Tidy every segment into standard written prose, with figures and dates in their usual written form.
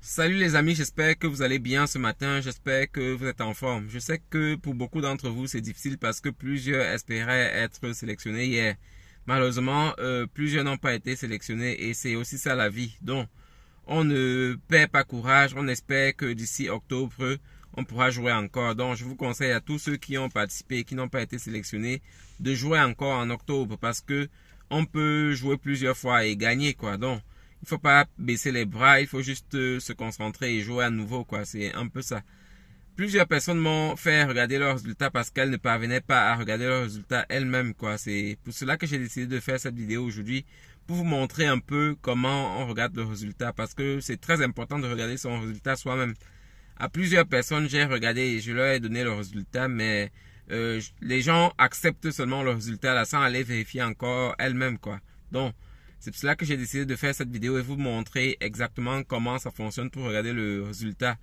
Salut les amis, j'espère que vous allez bien ce matin, j'espère que vous êtes en forme. Je sais que pour beaucoup d'entre vous c'est difficile parce que plusieurs espéraient être sélectionnés hier. Malheureusement, plusieurs n'ont pas été sélectionnés et c'est aussi ça la vie. Donc, on ne perd pas courage, on espère que d'ici octobre, on pourra jouer encore. Donc, je vous conseille à tous ceux qui ont participé et qui n'ont pas été sélectionnés de jouer encore en octobre parce que on peut jouer plusieurs fois et gagner quoi. Donc, il faut pas baisser les bras, il faut juste se concentrer et jouer à nouveau quoi. C'est un peu ça. Plusieurs personnes m'ont fait regarder leurs résultats parce qu'elles ne parvenaient pas à regarder leurs résultats elles-mêmes quoi. C'est pour cela que j'ai décidé de faire cette vidéo aujourd'hui pour vous montrer un peu comment on regarde le résultat parce que c'est très important de regarder son résultat soi-même. À plusieurs personnes j'ai regardé et je leur ai donné le résultat mais les gens acceptent seulement le résultat là sans aller vérifier encore elles-mêmes quoi. Donc c'est pour cela que j'ai décidé de faire cette vidéo et vous montrer exactement comment ça fonctionne pour regarder le résultat.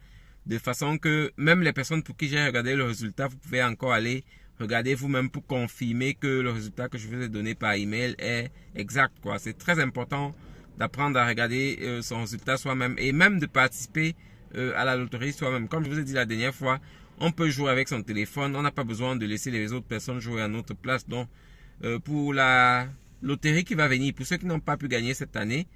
De façon que même les personnes pour qui j'ai regardé le résultat, vous pouvez encore aller regarder vous-même pour confirmer que le résultat que je vous ai donné par email est exact quoi. C'est très important d'apprendre à regarder son résultat soi-même et même de participer à la loterie soi-même. Comme je vous ai dit la dernière fois, on peut jouer avec son téléphone, on n'a pas besoin de laisser les autres personnes jouer à notre place. Donc pour la loterie qui va venir, pour ceux qui n'ont pas pu gagner cette année,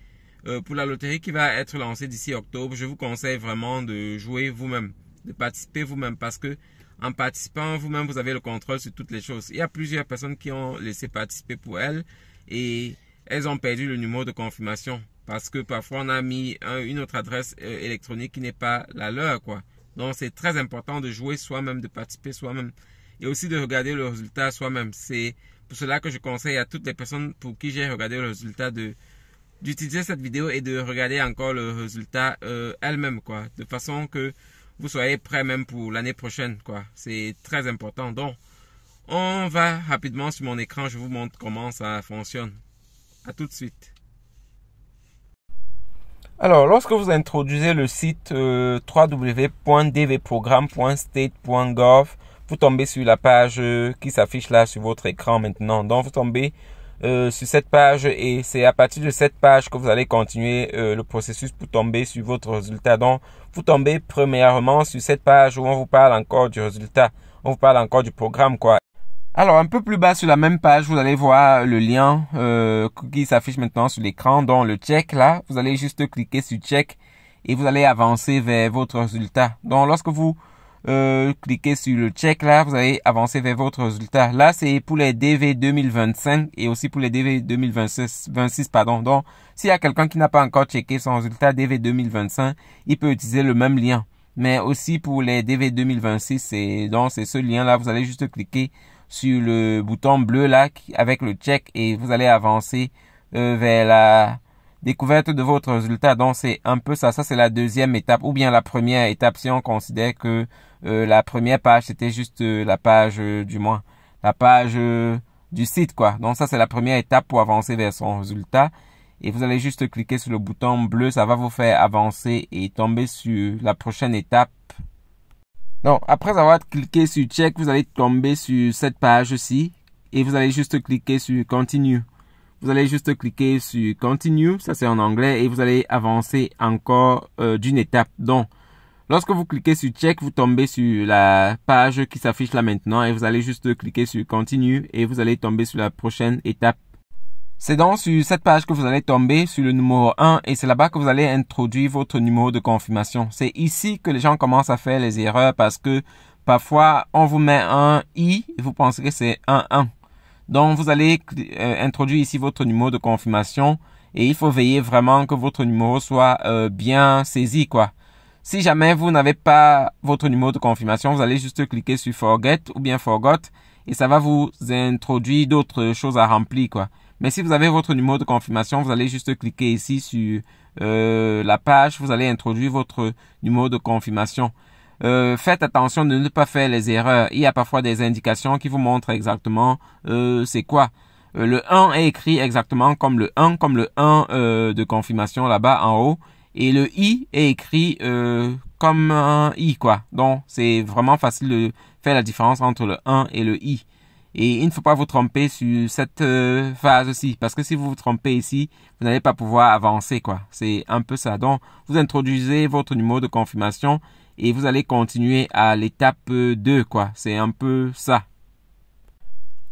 pour la loterie qui va être lancée d'ici octobre, je vous conseille vraiment de jouer vous-même, de participer vous-même parce que en participant vous-même, vous avez le contrôle sur toutes les choses. Il y a plusieurs personnes qui ont laissé participer pour elles et elles ont perdu le numéro de confirmation parce que parfois on a mis une autre adresse électronique qui n'est pas la leur quoi. Donc c'est très important de jouer soi-même, de participer soi-même et aussi de regarder le résultat soi-même. C'est pour cela que je conseille à toutes les personnes pour qui j'ai regardé le résultat d'utiliser cette vidéo et de regarder encore le résultat elles-mêmes quoi, de façon que vous soyez prêts même pour l'année prochaine quoi. C'est très important. Donc on va rapidement sur mon écran, je vous montre comment ça fonctionne. À tout de suite. Alors, lorsque vous introduisez le site www.dvprogramme.state.gov, vous tombez sur la page qui s'affiche là sur votre écran maintenant. Donc, vous tombez sur cette page et c'est à partir de cette page que vous allez continuer le processus pour tomber sur votre résultat. Donc, vous tombez premièrement sur cette page où on vous parle encore du résultat. On vous parle encore du programme quoi. Alors, un peu plus bas sur la même page, vous allez voir le lien qui s'affiche maintenant sur l'écran, dont le check là. Vous allez juste cliquer sur check et vous allez avancer vers votre résultat. Donc, lorsque vous cliquez sur le check là, vous allez avancer vers votre résultat. Là, c'est pour les DV 2025 et aussi pour les DV 2026 pardon. Donc, s'il y a quelqu'un qui n'a pas encore checké son résultat DV 2025, il peut utiliser le même lien. Mais aussi pour les DV 2026, c'est ce lien là, vous allez juste cliquer sur le bouton bleu là avec le check et vous allez avancer vers la découverte de votre résultat. Donc c'est un peu ça, c'est la deuxième étape ou bien la première étape si on considère que la première page c'était juste la page la page du site quoi. Donc ça c'est la première étape pour avancer vers son résultat et vous allez juste cliquer sur le bouton bleu, ça va vous faire avancer et tomber sur la prochaine étape. Donc, après avoir cliqué sur check, vous allez tomber sur cette page-ci et vous allez juste cliquer sur continue. Vous allez juste cliquer sur continue, ça c'est en anglais, et vous allez avancer encore d'une étape. Donc, lorsque vous cliquez sur check, vous tombez sur la page qui s'affiche là maintenant et vous allez juste cliquer sur continue et vous allez tomber sur la prochaine étape. C'est donc sur cette page que vous allez tomber sur le numéro 1 et c'est là-bas que vous allez introduire votre numéro de confirmation. C'est ici que les gens commencent à faire les erreurs parce que parfois on vous met un I et vous pensez que c'est un 1. Donc vous allez introduire ici votre numéro de confirmation et il faut veiller vraiment que votre numéro soit bien saisi quoi. Si jamais vous n'avez pas votre numéro de confirmation, vous allez juste cliquer sur Forget ou bien Forgot et ça va vous introduire d'autres choses à remplir quoi. Mais si vous avez votre numéro de confirmation, vous allez juste cliquer ici sur la page, vous allez introduire votre numéro de confirmation. Faites attention de ne pas faire les erreurs. Il y a parfois des indications qui vous montrent exactement c'est quoi. Le 1 est écrit exactement comme le 1 de confirmation là-bas en haut. Et le I est écrit comme un I quoi. Donc c'est vraiment facile de faire la différence entre le 1 et le I. Et il ne faut pas vous tromper sur cette phase-ci, parce que si vous vous trompez ici, vous n'allez pas pouvoir avancer, quoi. C'est un peu ça. Donc, vous introduisez votre numéro de confirmation et vous allez continuer à l'étape 2, quoi. C'est un peu ça.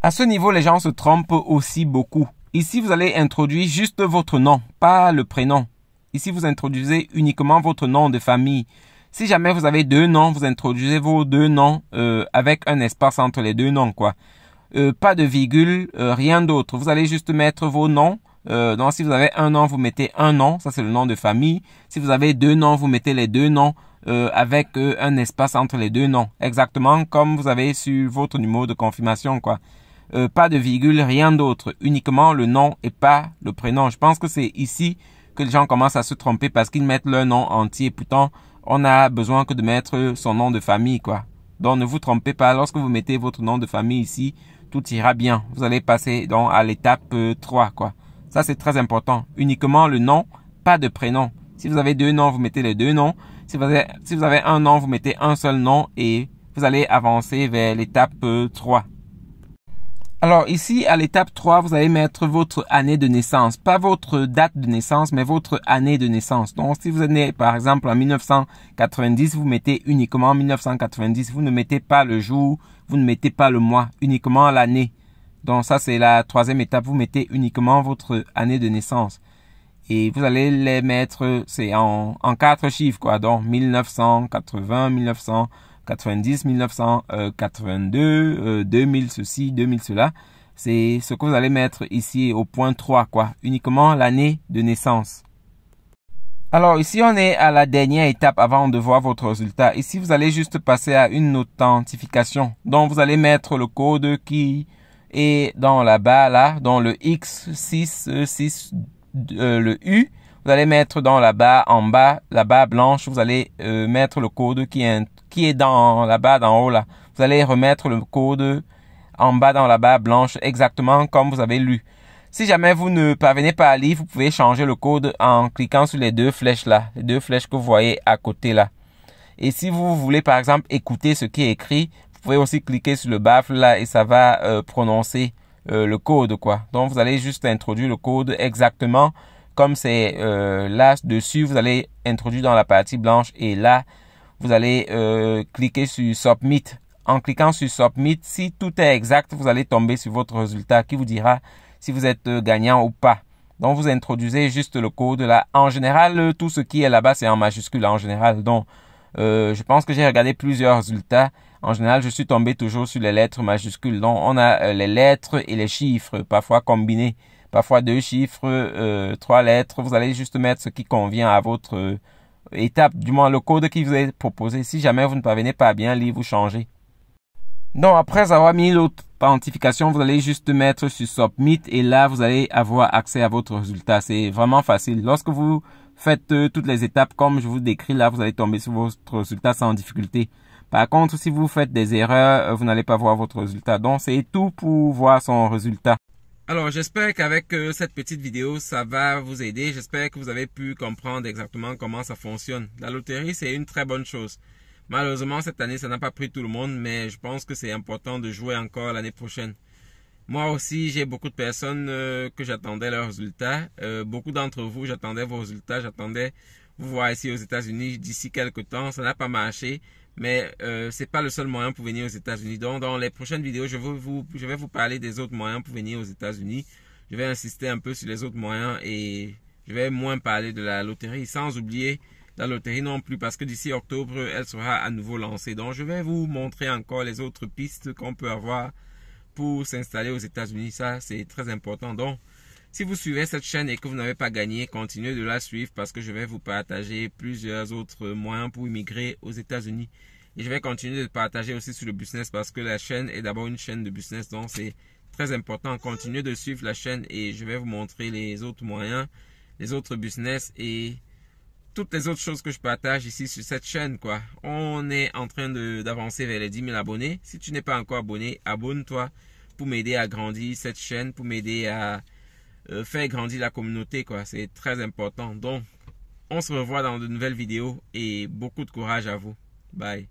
À ce niveau, les gens se trompent aussi beaucoup. Ici, vous allez introduire juste votre nom, pas le prénom. Ici, vous introduisez uniquement votre nom de famille. Si jamais vous avez 2 noms, vous introduisez vos 2 noms avec un espace entre les 2 noms, quoi. Pas de virgule, rien d'autre. Vous allez juste mettre vos noms. Donc, si vous avez un nom, vous mettez un nom. Ça, c'est le nom de famille. Si vous avez 2 noms, vous mettez les 2 noms avec un espace entre les 2 noms. Exactement comme vous avez sur votre numéro de confirmation, quoi. Pas de virgule, rien d'autre. Uniquement le nom et pas le prénom. Je pense que c'est ici que les gens commencent à se tromper parce qu'ils mettent leur nom entier. Pourtant, on a besoin que de mettre son nom de famille, quoi. Donc, ne vous trompez pas. Lorsque vous mettez votre nom de famille ici, tout ira bien. Vous allez passer donc à l'étape 3, quoi. Ça, c'est très important. Uniquement le nom, pas de prénom. Si vous avez 2 noms, vous mettez les 2 noms. Si vous avez un nom, vous mettez un seul nom et vous allez avancer vers l'étape 3. Alors ici, à l'étape 3, vous allez mettre votre année de naissance. Pas votre date de naissance, mais votre année de naissance. Donc, si vous êtes né, par exemple, en 1990, vous mettez uniquement 1990. Vous ne mettez pas le jour, vous ne mettez pas le mois, uniquement l'année. Donc, ça, c'est la 3e étape. Vous mettez uniquement votre année de naissance. Et vous allez les mettre, c'est en 4 chiffres, quoi. Donc, 1980, 1990, 1982, 2000 ceci, 2000 cela. C'est ce que vous allez mettre ici au point 3, quoi. Uniquement l'année de naissance. Alors ici, on est à la dernière étape avant de voir votre résultat. Ici, vous allez juste passer à une authentification. Donc, vous allez mettre le code qui est dans la barre là, dans le X6, le U. Vous allez mettre dans la barre en bas, la barre blanche, vous allez mettre le code qui est dans la barre d'en haut là. Vous allez remettre le code en bas dans la barre blanche exactement comme vous avez lu. Si jamais vous ne parvenez pas à lire, vous pouvez changer le code en cliquant sur les 2 flèches là, les 2 flèches que vous voyez à côté là. Et si vous voulez par exemple écouter ce qui est écrit, vous pouvez aussi cliquer sur le baffle là et ça va prononcer le code, quoi. Donc vous allez juste introduire le code exactement comme c'est là dessus. Vous allez introduire dans la partie blanche et là vous allez cliquer sur Submit. En cliquant sur Submit, si tout est exact, vous allez tomber sur votre résultat qui vous dira si vous êtes gagnant ou pas. Donc, vous introduisez juste le code là. En général, tout ce qui est là-bas, c'est en majuscule en général. Donc, je pense que j'ai regardé plusieurs résultats. En général, je suis tombé toujours sur les lettres majuscules. Donc, on a les lettres et les chiffres, parfois combinés. Parfois 2 chiffres, 3 lettres. Vous allez juste mettre ce qui convient à votre étape, du moins le code qui vous est proposé. Si jamais vous ne parvenez pas à bien lire, vous changez. Donc, après avoir mis l'authentification, vous allez juste mettre sur Submit et là, vous allez avoir accès à votre résultat. C'est vraiment facile. Lorsque vous faites toutes les étapes comme je vous décris là, vous allez tomber sur votre résultat sans difficulté. Par contre, si vous faites des erreurs, vous n'allez pas voir votre résultat. Donc, c'est tout pour voir son résultat. Alors, j'espère qu'avec cette petite vidéo, ça va vous aider. J'espère que vous avez pu comprendre exactement comment ça fonctionne. La loterie, c'est une très bonne chose. Malheureusement, cette année, ça n'a pas pris tout le monde, mais je pense que c'est important de jouer encore l'année prochaine. Moi aussi, j'ai beaucoup de personnes que j'attendais leurs résultats. Beaucoup d'entre vous, j'attendais vos résultats. J'attendais vous voir ici aux États-Unis d'ici quelques temps. Ça n'a pas marché, mais c'est pas le seul moyen pour venir aux États-Unis. Donc, dans les prochaines vidéos, je vais vous parler des autres moyens pour venir aux États-Unis. Je vais insister un peu sur les autres moyens et je vais moins parler de la loterie, sans oublier la loterie non plus, parce que d'ici octobre, elle sera à nouveau lancée. Donc, je vais vous montrer encore les autres pistes qu'on peut avoir pour s'installer aux États-Unis. Ça, c'est très important. Donc, si vous suivez cette chaîne et que vous n'avez pas gagné, continuez de la suivre parce que je vais vous partager plusieurs autres moyens pour immigrer aux États-Unis. Et je vais continuer de partager aussi sur le business parce que la chaîne est d'abord une chaîne de business. Donc, c'est très important. Continuez de suivre la chaîne et je vais vous montrer les autres moyens, les autres business et toutes les autres choses que je partage ici sur cette chaîne, quoi. On est en train d'avancer vers les 10 000 abonnés. Si tu n'es pas encore abonné, abonne-toi pour m'aider à grandir cette chaîne, pour m'aider à faire grandir la communauté, quoi. C'est très important. Donc, on se revoit dans de nouvelles vidéos et beaucoup de courage à vous. Bye.